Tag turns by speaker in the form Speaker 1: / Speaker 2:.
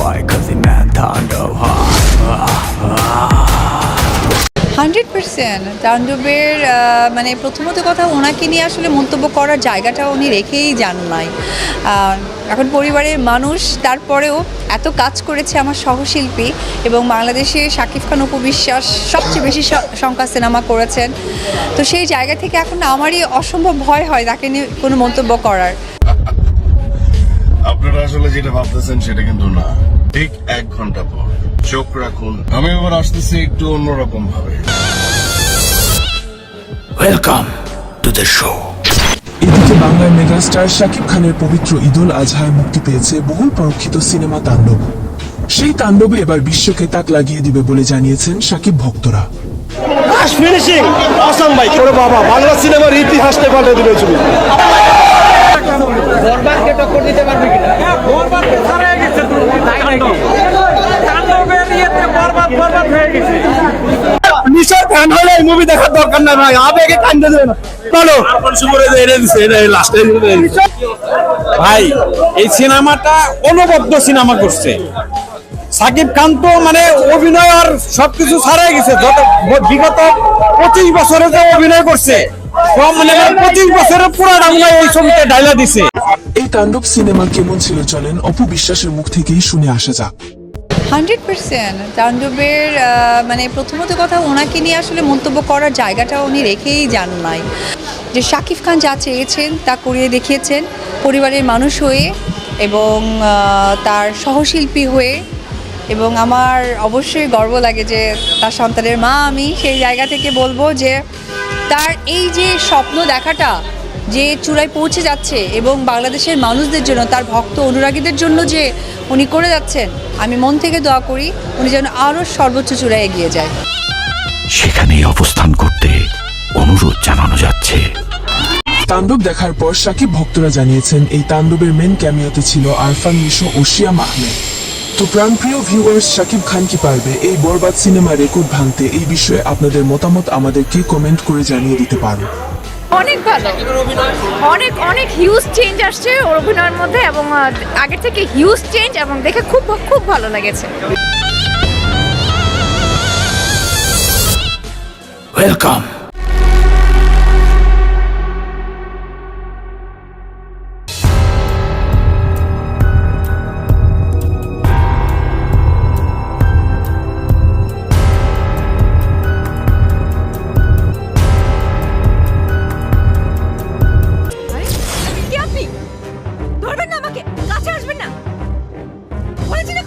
Speaker 1: boy cause he man Taণ্ডব
Speaker 2: 100% তাণ্ডবের মানে প্রথমত কথা ওনাকে নিয়ে আসলে মন্তব্য করার জায়গাটা উনি রেখেই যান নাই। এখন পরিবারের মানুষ তারপরেও এত কাজ করেছে আমার সহশিল্পী এবং বাংলাদেশে শাকিব খান অপু বিশ্বাস সবচেয়ে বেশি সংখ্যা সিনেমা করেছেন, তো সেই জায়গা থেকে এখন আমারই অসম্ভব ভয় হয় তাকে নিয়ে কোনো মন্তব্য করার।
Speaker 3: আপনারা আসলে যেটা ভাবতেছেন সেটা কিন্তু না। ঠিক 1 ঘন্টা পর চোখ রাখুন, আমি এবার আসতেছি একটু অন্যরকম ভাবে।
Speaker 1: Welcome to the show.
Speaker 4: এদিকে বাংলার মেগাস্টার শাকিব খানের পবিত্র ঈদুল আজহায় মুক্তি পেয়েছে বহুল পরীক্ষিত সিনেমা তাণ্ডব। সেই তাণ্ডবে এবার বিশ্বকে তাক লাগিয়ে দিবে বলে জানিয়েছেন শাকিব ভক্তরা।
Speaker 5: ফিনিশিং অসম ভাই, ওরে বাবা, বাংলা সিনেমার ইতিহাসটা পাল্টে দিল ছবি।
Speaker 6: বরবাদকে টক্কর দিতে পারবে কিনা? বরবাদকে ছাড়াই গেছে তো তাই নাকি? তাণ্ডবের ইয়েতে বরবাদ হয়ে গেছে।
Speaker 5: নিশার ফ্যান হলে এই মুভি দেখার দরকার নাই ভাই, আবেগে কান্দে দেবে না। চলো
Speaker 7: ভাই, এই সিনেমাটা অনবদ্য সিনেমা করছে। সাকিব খান তো মানে অভিনয় আর সবকিছু ছাড়াই গেছে। যত বিগত 25 বছরে যে অভিনয় করছে, সব মানে 25 বছরের পুরাটা মনে হয় এই ছবিতে ডায়লগ দিছে।
Speaker 4: এই তাণ্ডব সিনেমা কেমন ছিল চলেন অপু বিশ্বাসের মুখ থেকেই শুনে আসা যাক।
Speaker 2: 100% তাণ্ডবের মানে প্রথমত কথা ওনাকে নিয়ে আসলে মন্তব্য করার জায়গাটা উনি রেখেই যান নাই। যে শাকিব খান যা চেয়েছেন তা করিয়ে দেখিয়েছেন পরিবারের মানুষ হয়ে এবং তার সহশিল্পী হয়ে, এবং আমার অবশ্যই গর্ব লাগে যে তার সন্তানের মা আমি। সেই জায়গা থেকে বলবো যে তার এই যে স্বপ্ন দেখাটা যে চূড়ায় পৌঁছে যাচ্ছে এবং বাংলাদেশের মানুষদের জন্য, তার ভক্ত অনুরাগীদের জন্য যে উনি করে যাচ্ছেন, আমি মন থেকে দোয়া করি উনি যেন আরও সর্বোচ্চ চূড়ায় এগিয়ে যায়।
Speaker 1: সেখানেই অবস্থান করতে অনুরোধ জানানো যাচ্ছে।
Speaker 4: তাণ্ডব দেখার পর শাকিব ভক্তরা জানিয়েছেন এই তাণ্ডবের মেন ক্যামিওতে ছিল আরফান নিশো ও শিয়াম আহমেদ। তো প্রাণপ্রিয় ভিউয়ার্স, শাকিব খান কি পারবে এই বরবাদ সিনেমা রেকর্ড ভাঙতে? এই বিষয়ে আপনাদের মতামত আমাদেরকে কমেন্ট করে জানিয়ে দিতে পারেন।
Speaker 8: অনেক ভালো, অনেক অনেক হিউজ চেঞ্জ আসছে ওর অভিনয়ের মধ্যে এবং আগের থেকে হিউজ চেঞ্জ, এবং দেখে খুব খুব ভালো লেগেছে।
Speaker 1: ওয়েলকাম।
Speaker 8: ধরবেন না আমাকে, কাছে আসবেন না, বলেছি না।